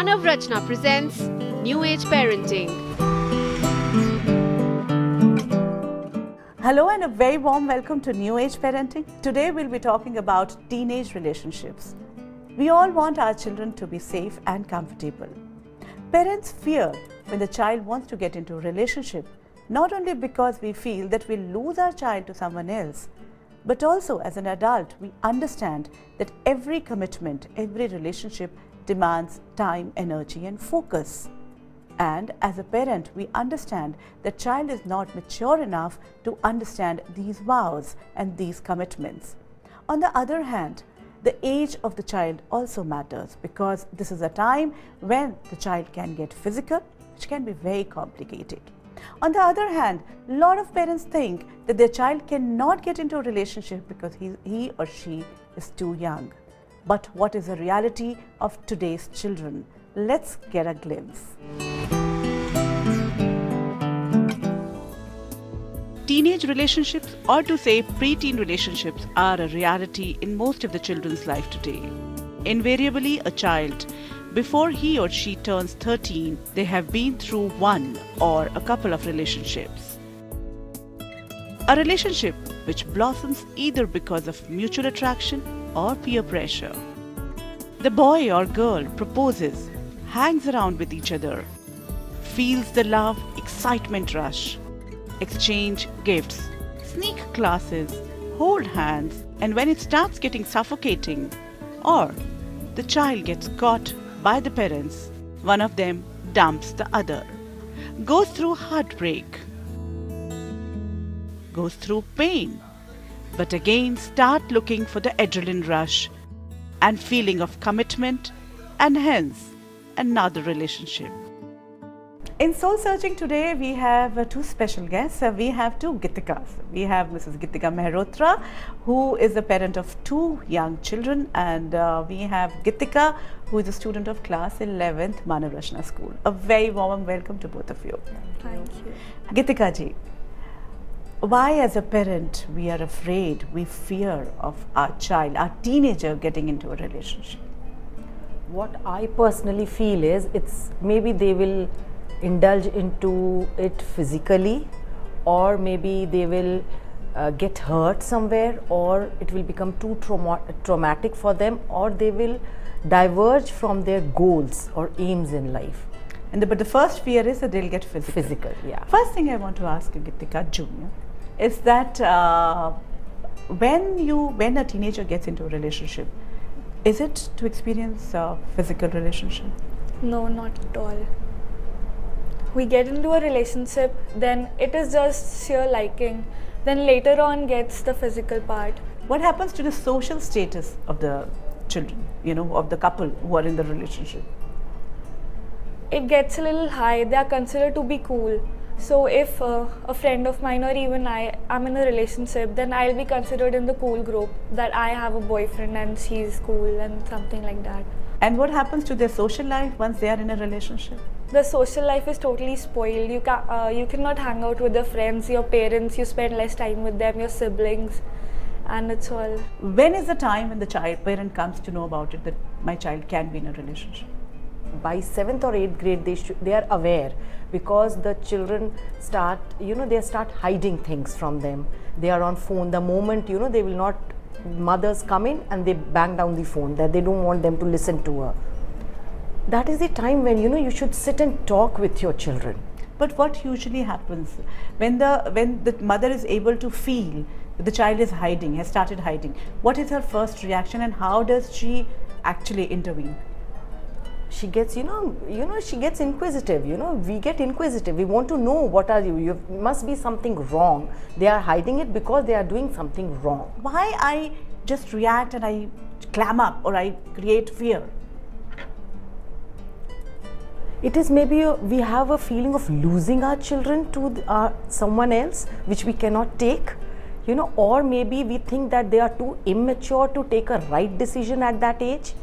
Manav Rachna presents New Age Parenting. Hello and a very warm welcome to New Age Parenting. Today we'll be talking about teenage relationships. We all want our children to be safe and comfortable. Parents fear when the child wants to get into a relationship, not only because we feel that we'll lose our child to someone else, but also as an adult we understand that every commitment, every relationship demands time, energy and focus. And as a parent, we understand that child is not mature enough to understand these vows and these commitments. On the other hand, the age of the child also matters because this is a time when the child can get physical, which can be very complicated. On the other hand, a lot of parents think that their child cannot get into a relationship because he or she is too young. But what is the reality of today's children? Let's get a glimpse. Teenage relationships, or to say preteen relationships, are a reality in most of the children's life today. Invariably, a child, before he or she turns 13, they have been through one or a couple of relationships. A relationship which blossoms either because of mutual attraction or peer pressure. The boy or girl proposes, hangs around with each other, feels the love, excitement rush, exchange gifts, sneak classes, hold hands, and when it starts getting suffocating, or the child gets caught by the parents, one of them dumps the other, goes through heartbreak, goes through pain, but again start looking for the adrenaline rush and feeling of commitment, and hence another relationship. In Soul Searching today, we have two special guests. We have two Gitikas. We have Mrs. Gitika Mehrotra, who is the parent of two young children, and we have Gitika, who is a student of class 11th Manav Rachna School. A very warm welcome to both of you. Thank you. Gitika ji, why as a parent we are afraid, we fear of our child, our teenager getting into a relationship? What I personally feel is it's maybe they will indulge into it physically, or maybe they will get hurt somewhere, or it will become too traumatic for them, or they will diverge from their goals or aims in life. But the first fear is that they'll get physical. Physical, yeah. First thing I want to ask you, Gitika Junior, is that when a teenager gets into a relationship, is it to experience a physical relationship? No, not at all. We get into a relationship, then it is just sheer liking. Then later on gets the physical part. What happens to the social status of the children, of the couple who are in the relationship? It gets a little high. They are considered to be cool. So if a friend of mine or even I am in a relationship, then I'll be considered in the cool group, that I have a boyfriend and she's cool and something like that. And what happens to their social life once they are in a relationship? The social life is totally spoiled. You cannot hang out with your friends, your parents, you spend less time with them, your siblings, and it's all. When is the time when the parent comes to know about it, that my child can be in a relationship? By 7th or 8th grade, they are aware, because the children start, they start hiding things from them. They are on phone. The moment, they will not, mothers come in and they bang down the phone, that they don't want them to listen to her. That is the time when, you should sit and talk with your children. But what usually happens when the mother is able to feel that the child is hiding, has started hiding? What is her first reaction and how does she actually intervene? She gets, she gets inquisitive. We get inquisitive. We want to know, what are you? You must be something wrong. They are hiding it because they are doing something wrong. Why I just react and I clam up or I create fear? It is maybe we have a feeling of losing our children to someone else, which we cannot take, or maybe we think that they are too immature to take a right decision at that age.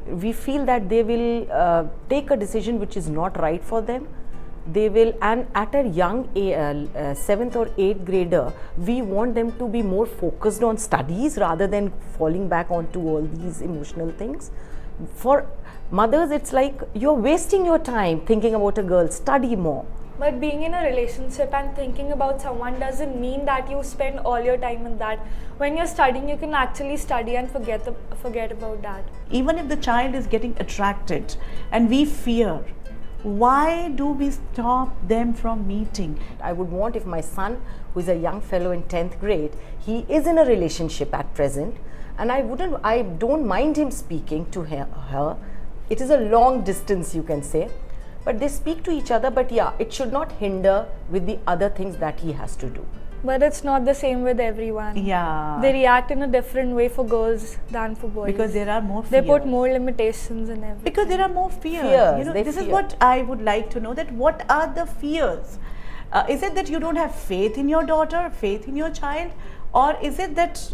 We feel that they will take a decision which is not right for them. They will, and at a young 7th or 8th grader, we want them to be more focused on studies rather than falling back onto all these emotional things. For Mothers, it's like you're wasting your time thinking about a girl. Study more. But being in a relationship and thinking about someone doesn't mean that you spend all your time on that. When you're studying, you can actually study and forget about that. Even if the child is getting attracted and we fear, why do we stop them from meeting? I would want if my son, who is a young fellow in 10th grade, he is in a relationship at present, and I don't mind him speaking to her. It is a long distance, you can say, but they speak to each other, but yeah, it should not hinder with the other things that he has to do. But it's not the same with everyone. Yeah. They react in a different way for girls than for boys. Because there are more They fears. put more limitations in everything. Because there are more fears. Fears, they This is fear. what I would like to know, that what are the fears? Is it that you don't have faith in your daughter, faith in your child? Or is it that,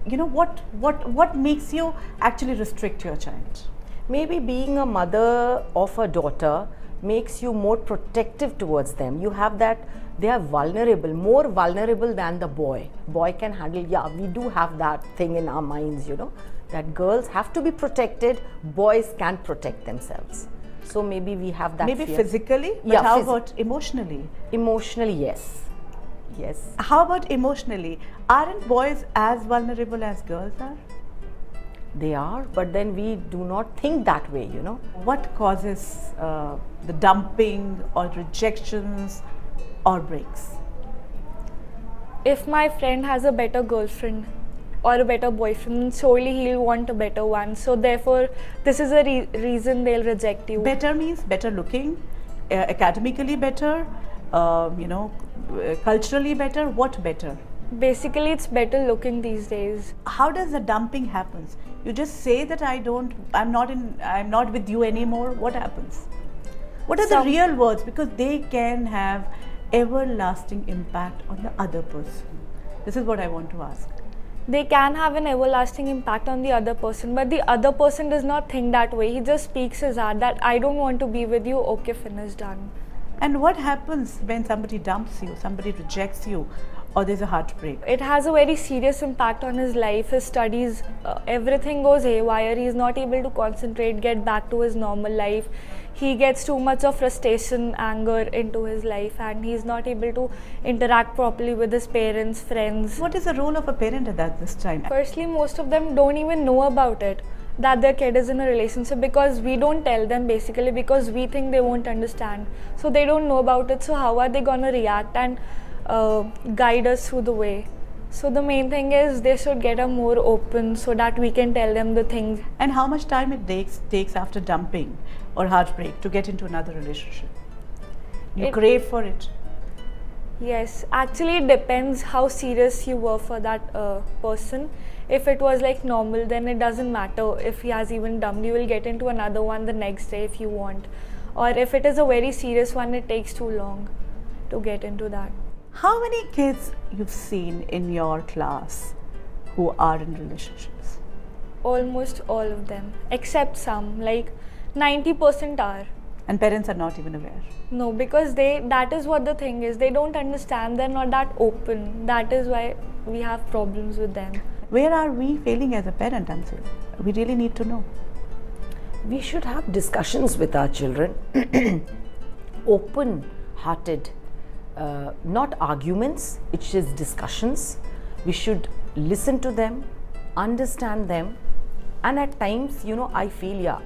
what makes you actually restrict your child? Maybe being a mother of a daughter makes you more protective towards them. You have that, they are vulnerable, more vulnerable than the boy. Boy can handle, yeah, we do have that thing in our minds, that girls have to be protected, boys can protect themselves. So maybe we have that Maybe fear. physically, but Yeah, how about emotionally? Emotionally, yes. Yes. How about emotionally? Aren't boys as vulnerable as girls are? They are, but then we do not think that way, What causes the dumping or rejections or breaks? If my friend has a better girlfriend or a better boyfriend, then surely he'll want a better one. So therefore, this is a reason they'll reject you. Better means better looking, academically better, culturally better. What better? Basically, it's better looking these days. How does the dumping happens? You just say that I'm not with you anymore. What happens? What are the real words? Because they can have everlasting impact on the other person. This is what I want to ask. They can have an everlasting impact on the other person, but the other person does not think that way. He just speaks his heart that I don't want to be with you. Okay, finish, done. And what happens when somebody dumps you, somebody rejects you, or there's a heartbreak? It has a very serious impact on his life, his studies, everything goes haywire. He's not able to concentrate, get back to his normal life. He gets too much of frustration, anger into his life, and he's not able to interact properly with his parents, friends. What is the role of a parent at this time? Firstly, most of them don't even know about it, that their kid is in a relationship, because we don't tell them, basically because we think they won't understand. So they don't know about it, so how are they gonna react and guide us through the way? So the main thing is they should get a more open so that we can tell them the things. And how much time it takes after dumping or heartbreak to get into another relationship? You crave for it. Yes, actually it depends how serious you were for that person. If it was like normal, then it doesn't matter if he has even dumped. You will get into another one the next day if you want. Or if it is a very serious one, it takes too long to get into that. How many kids you've seen in your class who are in relationships? Almost all of them, except some, like 90% are. And parents are not even aware. No, because that is what the thing is. They don't understand, they're not that open. That is why we have problems with them. Where are we failing as a parent, Ansil? We really need to know. We should have discussions with our children, open-hearted, not arguments, it is discussions. We should listen to them, understand them, and at times, I feel,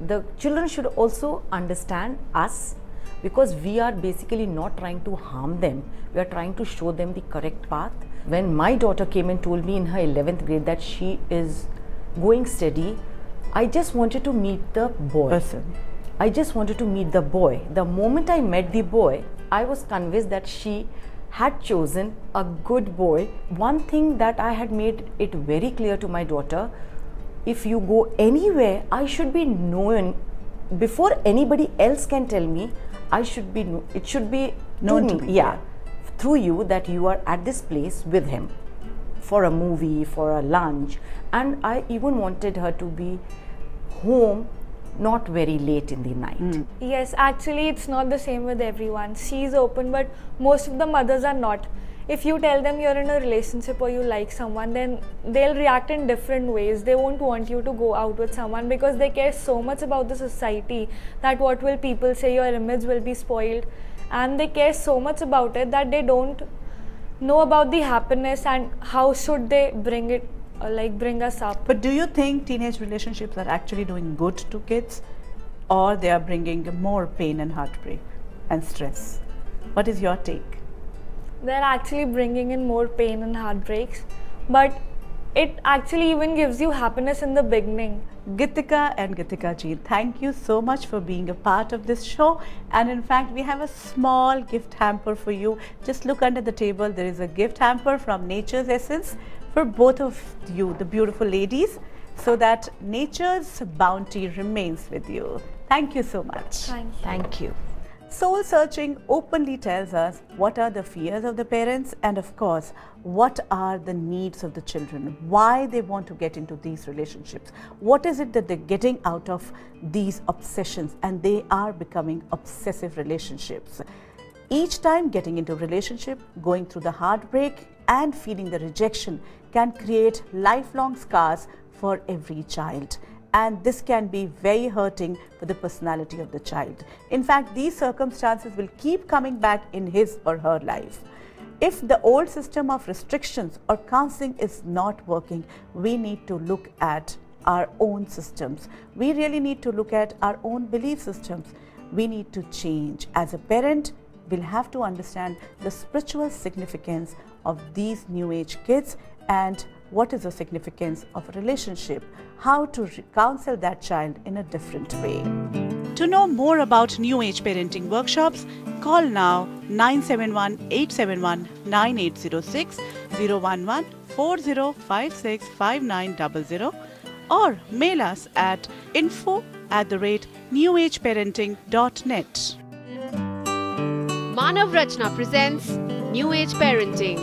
the children should also understand us, because we are basically not trying to harm them, we are trying to show them the correct path. When my daughter came and told me in her 11th grade that she is going steady, I just wanted to meet the boy. I just wanted to meet the boy. The moment I met the boy, I was convinced that she had chosen a good boy. One thing that I had made it very clear to my daughter, if you go anywhere, I should be known before anybody else can tell me. It should be known to to me, me, yeah, through you, that you are at this place with him for a movie, for a lunch. And I even wanted her to be home not very late in the night. Yes, actually it's not the same with everyone. She's open, but most of the mothers are not. if you tell them you're in a relationship or you like someone, then they'll react in different ways. They won't want you to go out with someone because they care so much about the society, that what will people say, your image will be spoiled, and they care so much about it that they don't know about the happiness and how should they bring it, bring us up. But do you think teenage relationships are actually doing good to kids, or they are bringing more pain and heartbreak and stress? What is your take? They're actually bringing in more pain and heartbreaks, but it actually even gives you happiness in the beginning. Gitika and Gitika ji, thank you so much for being a part of this show. And in fact, we have a small gift hamper for you. Just look under the table. There is a gift hamper from Nature's Essence for both of you, the beautiful ladies, so that nature's bounty remains with you. Thank you so much. Thank you. Thank you. Soul Searching openly tells us what are the fears of the parents and, of course, what are the needs of the children, why they want to get into these relationships, what is it that they're getting out of these obsessions, and they are becoming obsessive relationships. Each time getting into a relationship, going through the heartbreak and feeling the rejection can create lifelong scars for every child. And this can be very hurting for the personality of the child. In fact, these circumstances will keep coming back in his or her life. If the old system of restrictions or counseling is not working, we need to look at our own systems. We really need to look at our own belief systems. We need to change. As a parent, we'll have to understand the spiritual significance of these new age kids and what is the significance of a relationship, how to counsel that child in a different way. To know more about New Age Parenting Workshops, call now 971-871-9806, 011-4056-5900, or mail us at info@newageparenting.net. Manav Rachna presents New Age Parenting.